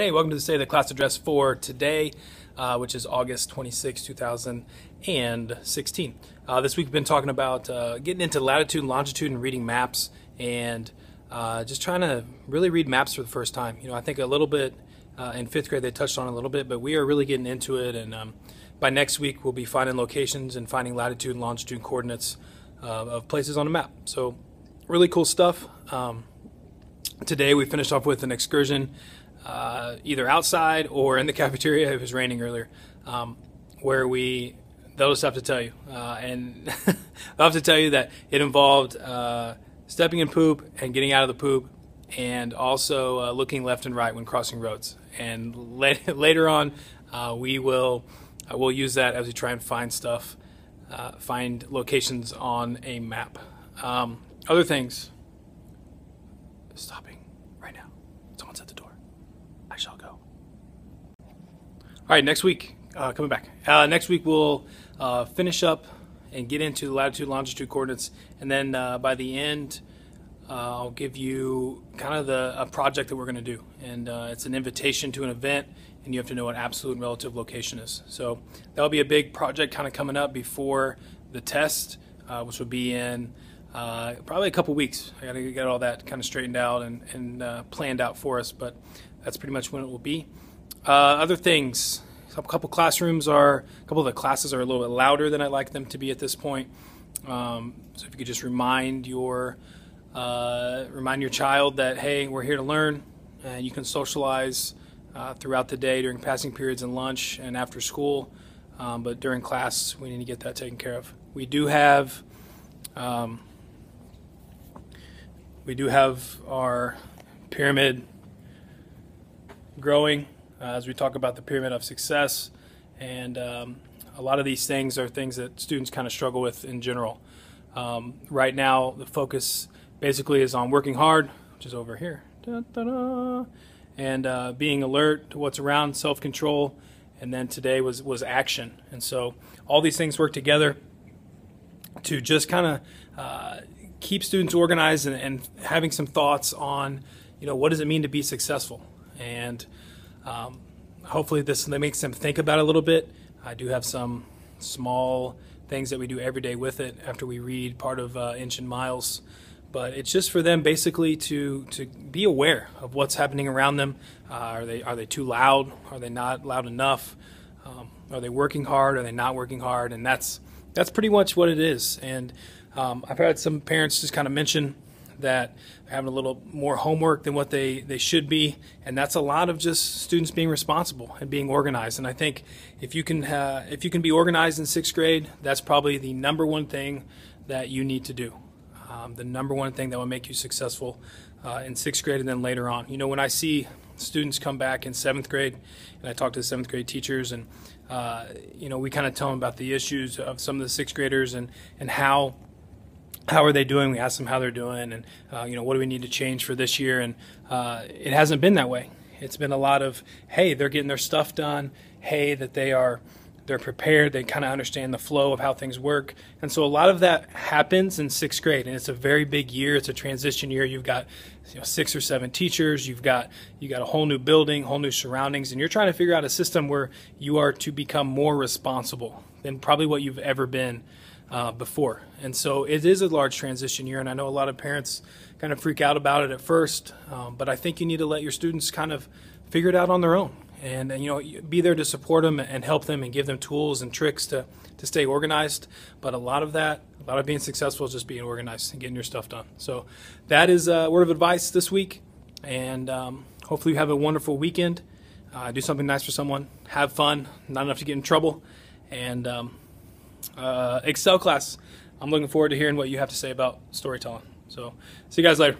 Hey, welcome to the State of the Class Address for today, which is August 26, 2016. This week we've been talking about getting into latitude and longitude and reading maps, and just trying to really read maps for the first time. You know, I think a little bit in 5th grade they touched on it a little bit, but we are really getting into it, and by next week we'll be finding locations and finding latitude and longitude coordinates of places on a map. So really cool stuff. Today we finished off with an excursion either outside or in the cafeteria. It was raining earlier, where they'll just have to tell you, and I'll have to tell you that it involved stepping in poop and getting out of the poop, and also looking left and right when crossing roads. And later on, we'll use that as we try and find stuff, find locations on a map. Other things. Stopping right now. Someone's at the door. I shall go. All right, next week, coming back. Next week we'll finish up and get into the latitude, longitude coordinates, and then by the end, I'll give you kind of a project that we're going to do, and it's an invitation to an event, and you have to know what absolute and relative location is. So that'll be a big project kind of coming up before the test, which will be in probably a couple weeks. I got to get all that kind of straightened out and planned out for us, but that's pretty much when it will be. Other things, a couple of the classes are a little bit louder than I'd like them to be at this point. So if you could just remind your child that, hey, we're here to learn, and you can socialize throughout the day during passing periods and lunch and after school, but during class we need to get that taken care of. We do have our pyramid growing as we talk about the pyramid of success, and a lot of these things are things that students kind of struggle with in general. Right now the focus basically is on working hard, which is over here, and being alert to what's around, self-control, and then today was action. And so all these things work together to just kind of keep students organized and having some thoughts on, you know, what does it mean to be successful, and hopefully this makes them think about it a little bit. I do have some small things that we do every day with it after we read part of Inch and Miles, but it's just for them basically to be aware of what's happening around them. Are they too loud? Are they not loud enough? Are they working hard? Are they not working hard? And that's pretty much what it is. And I've had some parents just kind of mention that they're having a little more homework than what they should be, and that's a lot of just students being responsible and being organized. And I think if you can be organized in 6th grade, that's probably the number one thing that you need to do. The number one thing that will make you successful in 6th grade and then later on. You know, when I see students come back in 7th grade, and I talk to the 7th grade teachers, and you know, we kind of tell them about the issues of some of the 6th graders and how are they doing. We ask them how they're doing, and you know, what do we need to change for this year. And it hasn't been that way. It's been a lot of, hey, they're getting their stuff done, hey, that they're prepared, they kind of understand the flow of how things work. And so a lot of that happens in 6th grade, and it's a very big year. It's a transition year. You've got 6 or 7 teachers, you got a whole new building, whole new surroundings, and you're trying to figure out a system where you are to become more responsible than probably what you've ever been before. And so it is a large transition year, and I know a lot of parents kind of freak out about it at first, but I think you need to let your students kind of figure it out on their own, and you know, be there to support them and help them and give them tools and tricks to stay organized. But a lot of being successful is just being organized and getting your stuff done. So that is a word of advice this week, and hopefully you have a wonderful weekend. Do something nice for someone, have fun, not enough to get in trouble, and Excel class, I'm looking forward to hearing what you have to say about storytelling. So see you guys later.